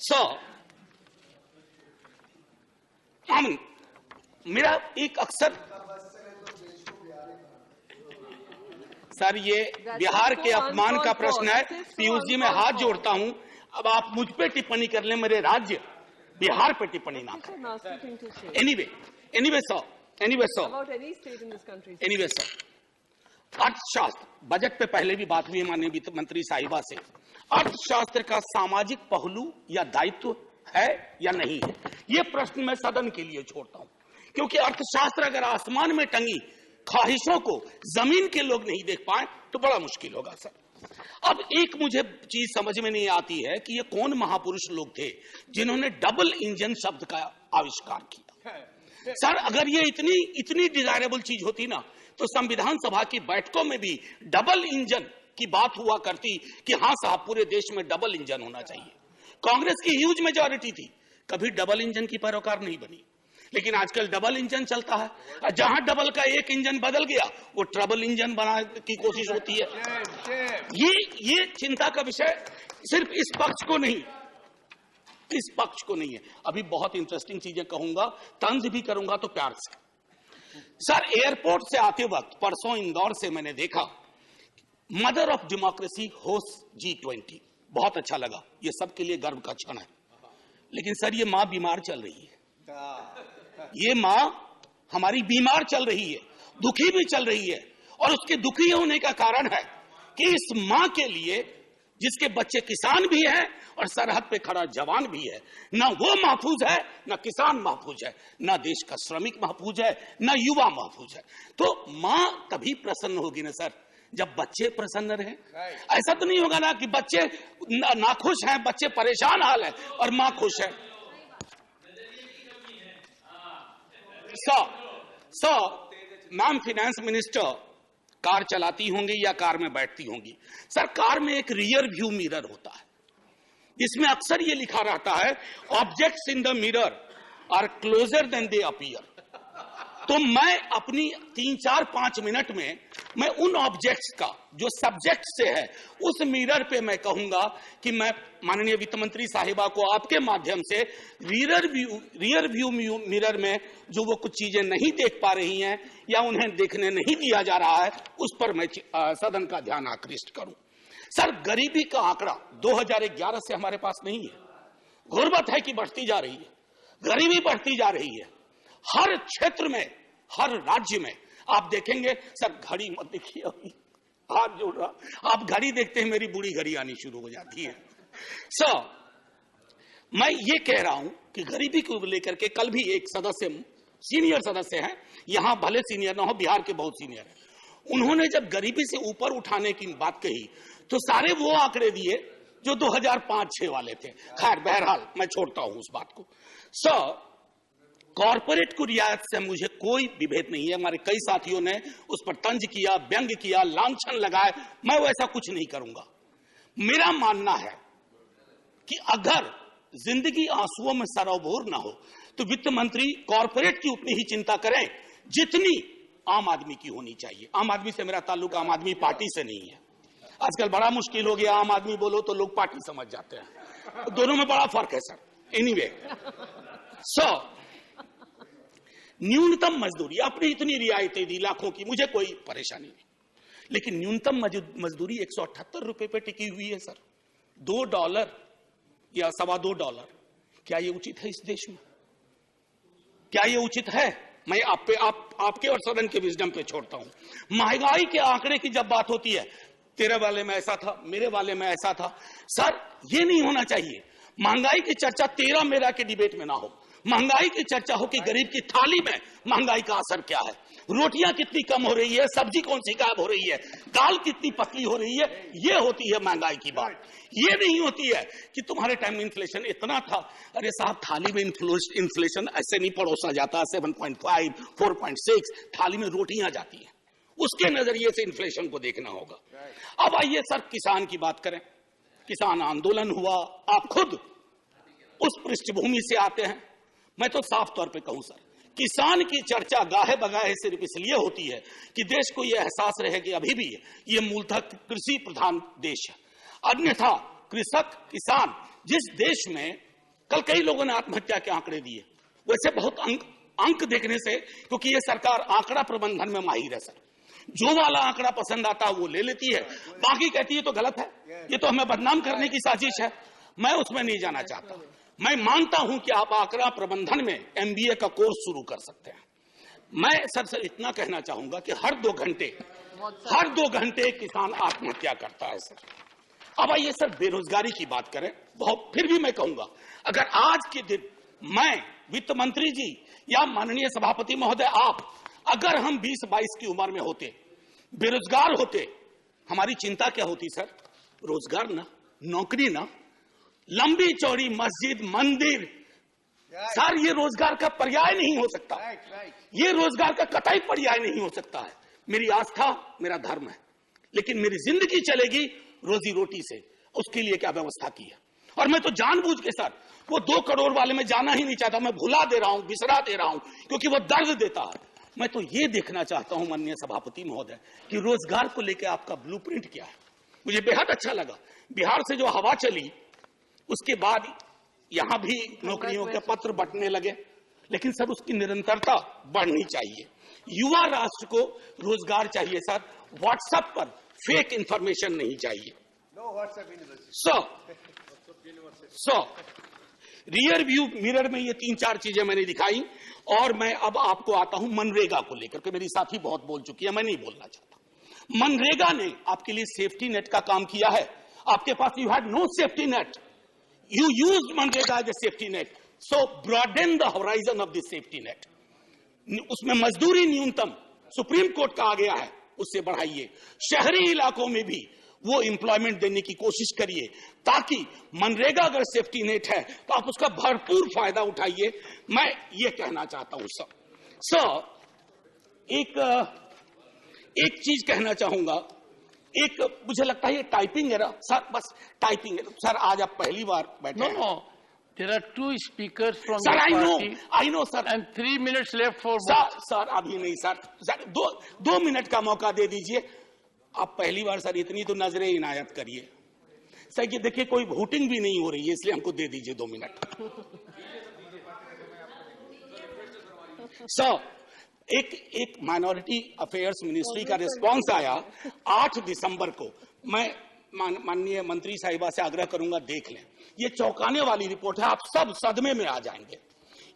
सो मेरा एक अक्सर सर ये बिहार के अपमान का प्रश्न है। पीयूष जी मैं हाथ जोड़ता हूं, अब आप मुझ पे टिप्पणी कर लें, मेरे राज्य बिहार पे टिप्पणी ना करें। एनीवे सर अर्थशास्त्र बजट पे पहले भी बात हुई माननीय वित्त मंत्री साहिबा से। अर्थशास्त्र का सामाजिक पहलू या दायित्व है या नहीं है, ये प्रश्न मैं सदन के लिए छोड़ता हूं, क्योंकि अर्थशास्त्र अगर आसमान में टंगी ख्वाहिशों को जमीन के लोग नहीं देख पाए तो बड़ा मुश्किल होगा सर। अब एक मुझे चीज समझ में नहीं आती है कि ये कौन महापुरुष लोग थे जिन्होंने डबल इंजन शब्द का आविष्कार किया। सर अगर ये इतनी डिजायरेबल चीज होती ना तो संविधान सभा की बैठकों में भी डबल इंजन की बात हुआ करती कि हां साहब पूरे देश में डबल इंजन होना चाहिए। कांग्रेस की ह्यूज मेजॉरिटी थी, कभी डबल इंजन की पैरोकार नहीं बनी, लेकिन आजकल डबल इंजन चलता है। जहां डबल का एक इंजन बदल गया वो ट्रबल इंजन बनाने की कोशिश होती है। ये चिंता का विषय सिर्फ इस पक्ष को नहीं है। अभी बहुत इंटरेस्टिंग चीजें कहूंगा, तंज भी करूंगा तो प्यार से। सर एयरपोर्ट से आते वक्त परसों इंदौर से मैंने देखा mother of democracy host G20, बहुत अच्छा लगा, ये सबके लिए गर्व का क्षण है। लेकिन सर ये मां बीमार चल रही है, ये मां हमारी बीमार चल रही है, दुखी भी चल रही है, और उसके दुखी होने का कारण है कि इस मां के लिए जिसके बच्चे किसान भी हैं और सरहद पे खड़ा जवान भी है, ना वो महफूज है, ना किसान महफूज है, ना देश का श्रमिक महफूज है, ना युवा महफूज है। तो मां तभी प्रसन्न होगी ना सर जब बच्चे प्रसन्न रहें। ऐसा तो नहीं होगा ना कि बच्चे नाखुश हैं, बच्चे परेशान हाल है और मां खुश है। मैम फाइनेंस मिनिस्टर कार चलाती होंगी या कार में बैठती होंगी। सर कार में एक रियर व्यू मिरर होता है, इसमें अक्सर ये लिखा रहता है objects in the mirror are closer than they appear. तो मैं अपनी 3-4-5 मिनट में मैं उन ऑब्जेक्ट्स का जो सब्जेक्ट से है उस मिरर पे मैं कहूंगा कि मैं माननीय वित्त मंत्री साहिबा को आपके माध्यम से रियर व्यू मिरर में जो वो कुछ चीजें नहीं देख पा रही हैं या उन्हें देखने नहीं दिया जा रहा है उस पर मैं सदन का ध्यान आकृष्ट करूं। सर गरीबी का आंकड़ा 2011 से हमारे पास नहीं है। गुर्बत है कि बढ़ती जा रही है, गरीबी बढ़ती जा रही है हर क्षेत्र में, हर राज्य में। आप देखेंगे सर, घड़ी मत देखिए, अभी हाथ जोड़ रहा, आप घड़ी देखते हैं मेरी बुढ़ी घड़ी आनी शुरू हो जाती है। सर मैं ये कह रहा हूं कि गरीबी को लेकर के कल भी एक सदस्य, सीनियर सदस्य हैं, यहां भले सीनियर ना हो, बिहार के बहुत सीनियर हैं, उन्होंने जब गरीबी से ऊपर उठाने की बात कही तो सारे वो आंकड़े दिए जो 2005-6 वाले थे। खैर बहरहाल मैं छोड़ता हूं उस बात को। सर कॉर्पोरेट को रियायत से मुझे कोई विभेद नहीं है। हमारे कई साथियों ने उस पर तंज किया, व्यंग किया, लांछन लगाए, मैं वैसा कुछ नहीं करूंगा। मेरा मानना है कि अगर जिंदगी आंसुओं में सरोबोर ना हो तो वित्त मंत्री कॉर्पोरेट की उतनी ही चिंता करें जितनी आम आदमी की होनी चाहिए। आम आदमी से मेरा ताल्लुक आम आदमी पार्टी से नहीं है। आजकल बड़ा मुश्किल हो गया, आम आदमी बोलो तो लोग पार्टी समझ जाते हैं, दोनों में बड़ा फर्क है सर। एनीवे न्यूनतम मजदूरी, आपने इतनी रियायतें दी लाखों की, मुझे कोई परेशानी नहीं, लेकिन न्यूनतम मजदूरी 178 रुपए पे टिकी हुई है सर। $2 या $2.25, क्या ये उचित है इस देश में? क्या ये उचित है? मैं आपके और सदन के विजडम पे छोड़ता हूं। महंगाई के आंकड़े की जब बात होती है, तेरे वाले में ऐसा था, मेरे वाले में ऐसा था, सर ये नहीं होना चाहिए। महंगाई की चर्चा तेरा मेरा के डिबेट में ना हो, महंगाई की चर्चा हो कि गरीब की थाली में महंगाई का असर क्या है, रोटियां कितनी कम हो रही है, सब्जी कौन सी गायब हो रही है, दाल कितनी पतली हो रही है, ये होती है महंगाई की बात। ये नहीं होती है कि तुम्हारे टाइम में इन्फ्लेशन इतना था। अरे साहब थाली में इन्फ्लेशन ऐसे नहीं परोसा जाता, 7.5 4.6 थाली में रोटियां जाती हैं, उसके नजरिए से इन्फ्लेशन को देखना होगा। अब आइए सर किसान की बात करें। किसान आंदोलन हुआ, आप खुद उस पृष्ठभूमि से आते हैं। मैं तो साफ तौर पे कहूं सर, किसान की चर्चा गाहे बगाहे सिर्फ इसलिए होती है कि देश को यह एहसास रहे कि अभी भी ये मूलतः कृषि प्रधान देश है। अन्यथा कृषक, किसान जिस देश में कल कई लोगों ने आत्महत्या के आंकड़े दिए। वैसे बहुत अंक देखने से, क्योंकि ये सरकार आंकड़ा प्रबंधन में माहिर है सर, जो वाला आंकड़ा पसंद आता है वो ले लेती है, बाकी कहती है तो गलत है, ये तो हमें बदनाम करने की साजिश है। मैं उसमें नहीं जाना चाहता। मैं मानता हूं कि आप आंकड़ा प्रबंधन में MBA का कोर्स शुरू कर सकते हैं। मैं सर से इतना कहना चाहूंगा कि हर 2 घंटे किसान आत्महत्या करता है सर। अब आइए सर बेरोजगारी की बात करें। बहुत फिर भी मैं कहूंगा, अगर आज के दिन मैं, वित्त मंत्री जी या माननीय सभापति महोदय आप, अगर हम 20-22 की उम्र में होते, बेरोजगार होते, हमारी चिंता क्या होती सर? रोजगार ना, नौकरी ना, लंबी चौड़ी मस्जिद मंदिर, सर ये रोजगार का पर्याय नहीं हो सकता। ये रोजगार का कतई पर्याय नहीं हो सकता है। मेरी आस्था मेरा धर्म है, लेकिन मेरी जिंदगी चलेगी रोजी रोटी से। उसके लिए क्या व्यवस्था की है? और मैं तो जानबूझ के सर वो 2 करोड़ वाले में जाना ही नहीं चाहता। मैं भुला दे रहा हूं, बिसरा दे रहा हूं, क्योंकि वो दर्द देता है। मैं तो ये देखना चाहता हूं माननीय सभापति महोदय कि रोजगार को लेकर आपका ब्लूप्रिंट क्या है। मुझे बेहद अच्छा लगा बिहार से जो हवा चली, उसके बाद यहां भी नौकरियों के पत्र बंटने लगे, लेकिन सर उसकी निरंतरता बढ़नी चाहिए। युवा राष्ट्र को रोजगार चाहिए सर, व्हाट्सएप पर फेक इंफॉर्मेशन नहीं चाहिए। रियर व्यू मिरर में ये 3-4 चीजें मैंने दिखाई। और मैं अब आपको आता हूं मनरेगा को लेकर के। मेरी साथी बहुत बोल चुकी है, मैं नहीं बोलना चाहता। मनरेगा ने आपके लिए सेफ्टी नेट का काम किया है। आपके पास you had no safety net, you used मनरेगा as a safety net, so broaden the horizon of this safety net. उसमें मजदूरी न्यूनतम सुप्रीम कोर्ट का आ गया है, उससे बढ़ाइए। शहरी इलाकों में भी वो एम्प्लॉयमेंट देने की कोशिश करिए, ताकि मनरेगा अगर सेफ्टी नेट है तो आप उसका भरपूर फायदा उठाइए। मैं ये कहना चाहता हूं सर, एक चीज कहना चाहूंगा। एक मुझे लगता है ये टाइपिंग एरर सर, बस टाइपिंग एरर सर। आज आप पहली बार बैठे हैं। No. There are 2 speakers from Sir, the I party. know, sir. And 3 minutes left for sir अभी नहीं सर, 2 मिनट का मौका दे दीजिए। आप पहली बार सर, इतनी तो नजरें इनायत करिए सर। ये देखिए कोई वोटिंग भी नहीं हो रही है, इसलिए हमको दे दीजिए 2 मिनट। सर एक माइनॉरिटी अफेयर्स मिनिस्ट्री का रिस्पांस आया 8 दिसंबर को। मैं माननीय मंत्री साहिबा से आग्रह करूंगा, देख लें। ये चौंकाने वाली रिपोर्ट है, आप सब सदमे में आ जाएंगे।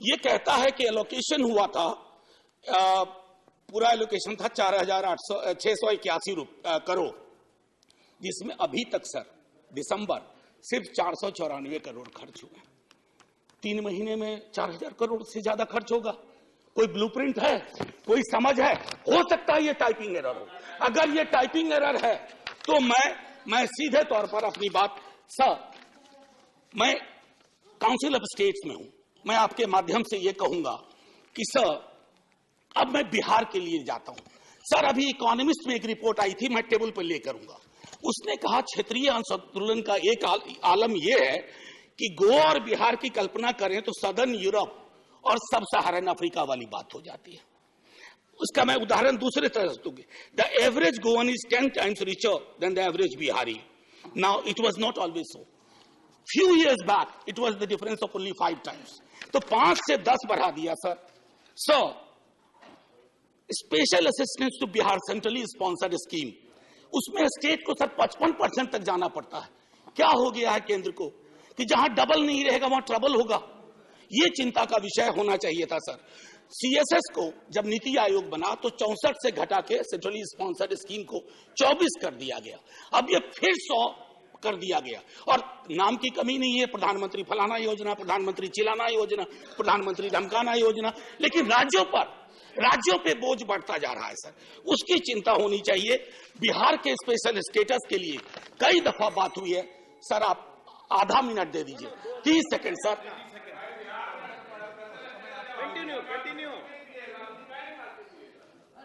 ये कहता है कि एलोकेशन हुआ था, पूरा एलोकेशन था 4,681 करोड़, जिसमें अभी तक सर दिसंबर सिर्फ 494 करोड़ खर्च हुए। 3 महीने में 4,000 करोड़ से ज्यादा खर्च होगा। कोई ब्लूप्रिंट है, कोई समझ है? हो सकता है ये टाइपिंग एरर हो। अगर ये टाइपिंग एरर है तो मैं सीधे तौर पर अपनी बात सर, मैं काउंसिल ऑफ स्टेट्स में हूं, मैं आपके माध्यम से ये कहूंगा कि सर अब मैं बिहार के लिए जाता हूं। सर अभी इकोनॉमिस्ट में एक रिपोर्ट आई थी, मैं टेबल पर ले करूंगा। उसने कहा क्षेत्रीय असंतुलन का एक आलम यह है कि गोवा और बिहार की कल्पना करें तो सदर्न यूरोप और सब सहारन अफ्रीका वाली बात हो जाती है। उसका मैं उदाहरण दूसरे तरह से दूंगी। The average Goan is 10 times richer than the average Bihari. Now it was not always so. Few years back it was the difference of only 5 times. तो 5 से 10 बढ़ा दिया sir. So special assistance to Bihar centrally sponsored scheme, उसमें state को sir 55% तक जाना पड़ता है। क्या हो गया है केंद्र को कि जहां डबल नहीं रहेगा वहां ट्रबल होगा। ये चिंता का विषय होना चाहिए था सर। सीएसएस को जब नीति आयोग बना तो 64 से घटा के सेंट्रली स्पॉन्सर्ड स्कीम को 24 कर दिया गया। अब ये फिर 100 कर दिया गया। और नाम की कमी नहीं है, प्रधानमंत्री फलाना योजना, प्रधानमंत्री चिलाना योजना, प्रधानमंत्री धमकाना योजना, लेकिन राज्यों पे बोझ बढ़ता जा रहा है सर। उसकी चिंता होनी चाहिए। बिहार के स्पेशल स्टेटस के लिए कई दफा बात हुई है सर। आप आधा मिनट दे दीजिए, 30 second sir.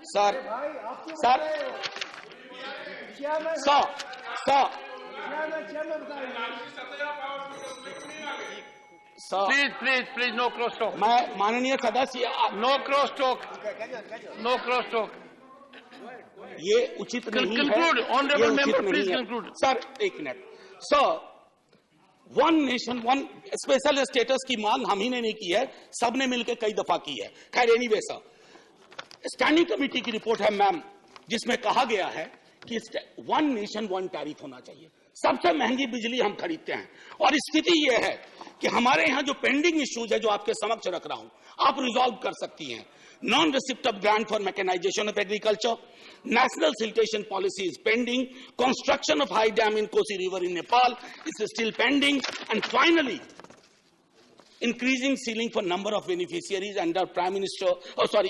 Sir please no cross talk. मैं माननीय सदस्य, no cross talk, no cross talk. ये उचित नहीं है। Conclude, honorable member, please conclude. Sir 1 minute. Sir one nation one special status की मांग हम ही ने नहीं की है, सबने मिलकर कई दफा की है। खैर एनीवे सर, स्टैंडिंग कमेटी की रिपोर्ट है मैम, जिसमें कहा गया है कि वन नेशन वन टैरिफ होना चाहिए। सबसे महंगी बिजली हम खरीदते हैं, और स्थिति यह है कि हमारे यहां जो पेंडिंग इश्यूज है जो आपके समक्ष रख रहा हूं, आप रिजॉल्व कर सकती हैं। Non receipt of grant for mechanisation of agriculture, national siltation policy is pending, construction of high dam in Kosi river in Nepal is still pending, and finally increasing ceiling for number of beneficiaries under Prime Minister,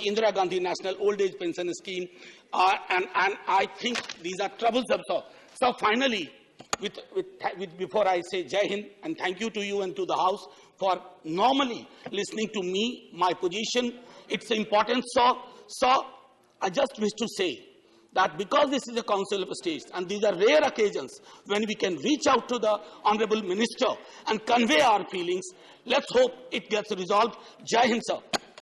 Indira Gandhi National Old Age Pension Scheme, and I think these are troublesome. So finally, before I say Jai Hind and thank you to you and to the House for normally listening to me, my position, its importance. So I just wish to say that because this is a Council of States and these are rare occasions when we can reach out to the Honorable Minister and convey our feelings, let's hope it gets resolved. Jai Hind, sir.